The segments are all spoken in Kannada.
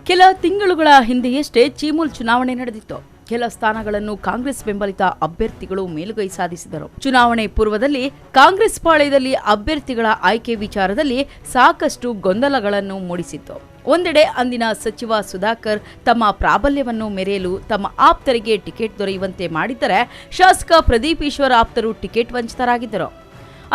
ಕೆಲ ತಿಂಗಳುಗಳ ಹಿಂದೆಯಷ್ಟೇ ಚೀಮೂಲ್ ಚುನಾವಣೆ ನಡೆದಿತ್ತು. ಕೆಲ ಸ್ಥಾನಗಳನ್ನು ಕಾಂಗ್ರೆಸ್ ಬೆಂಬಲಿತ ಅಭ್ಯರ್ಥಿಗಳು ಮೇಲುಗೈ ಸಾಧಿಸಿದರು. ಚುನಾವಣೆ ಪೂರ್ವದಲ್ಲಿ ಕಾಂಗ್ರೆಸ್ ಪಾಳ್ಯದಲ್ಲಿ ಅಭ್ಯರ್ಥಿಗಳ ಆಯ್ಕೆ ವಿಚಾರದಲ್ಲಿ ಸಾಕಷ್ಟು ಗೊಂದಲಗಳನ್ನು ಮೂಡಿಸಿತ್ತು. ಒಂದೆಡೆ ಅಂದಿನ ಸಚಿವ ಸುಧಾಕರ್ ತಮ್ಮ ಪ್ರಾಬಲ್ಯವನ್ನು ಮೆರೆಯಲು ತಮ್ಮ ಆಪ್ತರಿಗೆ ಟಿಕೆಟ್ ದೊರೆಯುವಂತೆ ಮಾಡಿದ್ದರೆ, ಶಾಸಕ ಪ್ರದೀಪ್ ಈಶ್ವರ್ ಆಪ್ತರು ಟಿಕೆಟ್ ವಂಚಿತರಾಗಿದ್ದರು.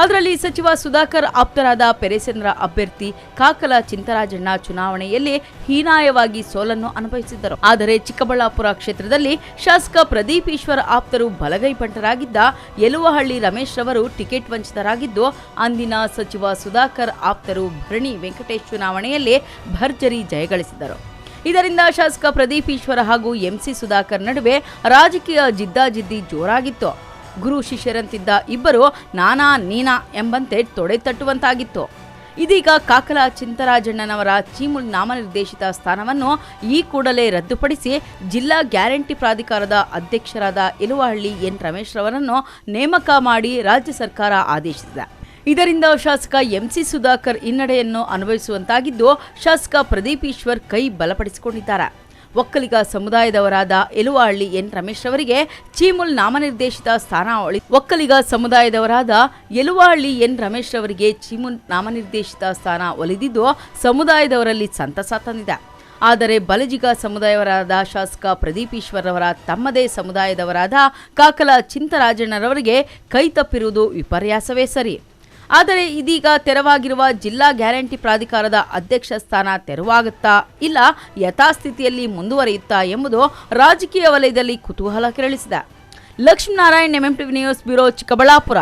ಅದರಲ್ಲಿ ಸಚಿವ ಸುಧಾಕರ್ ಆಪ್ತರಾದ ಪೆರೇಸಂದ್ರ ಅಭ್ಯರ್ಥಿ ಕಾಕಲ ಚಿಂತರಾಜಣ್ಣ ಚುನಾವಣೆಯಲ್ಲಿ ಹೀನಾಯವಾಗಿ ಸೋಲನ್ನು ಅನುಭವಿಸಿದ್ದರು. ಆದರೆ ಚಿಕ್ಕಬಳ್ಳಾಪುರ ಕ್ಷೇತ್ರದಲ್ಲಿ ಶಾಸಕ ಪ್ರದೀಪ್ ಈಶ್ವರ್ ಆಪ್ತರು ಬಲಗೈ ಬಂಟರಾಗಿದ್ದ ಯಲುವಹಳ್ಳಿ ರಮೇಶ್ ರವರು ಟಿಕೆಟ್ ವಂಚಿತರಾಗಿದ್ದು, ಅಂದಿನ ಸಚಿವ ಸುಧಾಕರ್ ಆಪ್ತರು ಭರಣಿ ವೆಂಕಟೇಶ್ ಚುನಾವಣೆಯಲ್ಲಿ ಭರ್ಜರಿ ಜಯಗಳಿಸಿದರು. ಇದರಿಂದ ಶಾಸಕ ಪ್ರದೀಪ್ ಈಶ್ವರ್ ಹಾಗೂ ಎಂಸಿ ಸುಧಾಕರ್ ನಡುವೆ ರಾಜಕೀಯ ಜಿದ್ದಾಜಿದ್ದಿ ಜೋರಾಗಿತ್ತು. ಗುರು ಶಿಷ್ಯರಂತಿದ್ದ ಇಬ್ಬರು ನಾನಾ ನೀನಾ ಎಂಬಂತೆ ತೊಡೆ ತಟ್ಟುವಂತಾಗಿತ್ತು. ಇದೀಗ ಕಾಕಲ ಚಿಂತರಾಜಣ್ಣನವರ ಚೀಮೂಲ್ ನಾಮನಿರ್ದೇಶಿತ ಸ್ಥಾನವನ್ನು ಈ ಕೂಡಲೇ ರದ್ದುಪಡಿಸಿ ಜಿಲ್ಲಾ ಗ್ಯಾರಂಟಿ ಪ್ರಾಧಿಕಾರದ ಅಧ್ಯಕ್ಷರಾದ ಯಲುವಹಳ್ಳಿ ಎನ್ ರಮೇಶ್ ರವರನ್ನು ನೇಮಕ ಮಾಡಿ ರಾಜ್ಯ ಸರ್ಕಾರ ಆದೇಶಿಸಿದೆ. ಇದರಿಂದ ಶಾಸಕ ಎಂಸಿ ಸುಧಾಕರ್ ಹಿನ್ನಡೆಯನ್ನು ಅನುಭವಿಸುವಂತಾಗಿದ್ದು, ಶಾಸಕ ಪ್ರದೀಪ್ ಈಶ್ವರ್ ಕೈ ಬಲಪಡಿಸಿಕೊಂಡಿದ್ದಾರೆ. ಒಕ್ಕಲಿಗ ಸಮುದಾಯದವರಾದ ಯಲುವಹಳ್ಳಿ ಎನ್ ರಮೇಶ್ ರವರಿಗೆ ಚೀಮೂಲ್ ನಾಮನಿರ್ದೇಶಿತ ಸ್ಥಾನ ಒಲಿದಿದ್ದು ಸಮುದಾಯದವರಲ್ಲಿ ಸಂತಸ ತಂದಿದೆ. ಆದರೆ ಬಲಜಿಗ ಸಮುದಾಯವರಾದ ಶಾಸಕ ಪ್ರದೀಪ್ ಈಶ್ವರ್ ರವರ ತಮ್ಮದೇ ಸಮುದಾಯದವರಾದ ಕಾಕಲ ಚಿಂತರಾಜಣ್ಣರವರಿಗೆ ಕೈ ತಪ್ಪಿರುವುದು ವಿಪರ್ಯಾಸವೇ ಸರಿ. ಆದರೆ ಇದೀಗ ತೆರವಾಗಿರುವ ಜಿಲ್ಲಾ ಗ್ಯಾರಂಟಿ ಪ್ರಾಧಿಕಾರದ ಅಧ್ಯಕ್ಷ ಸ್ಥಾನ ತೆರವಾಗುತ್ತಾ ಇಲ್ಲ ಯಥಾಸ್ಥಿತಿಯಲ್ಲಿ ಮುಂದುವರಿಯುತ್ತಾ ಎಂಬುದು ರಾಜಕೀಯ ವಲಯದಲ್ಲಿ ಕುತೂಹಲ ಕೆರಳಿಸಿದೆ. Lakshminarayan, MMTV news bureau, Chikkaballapur.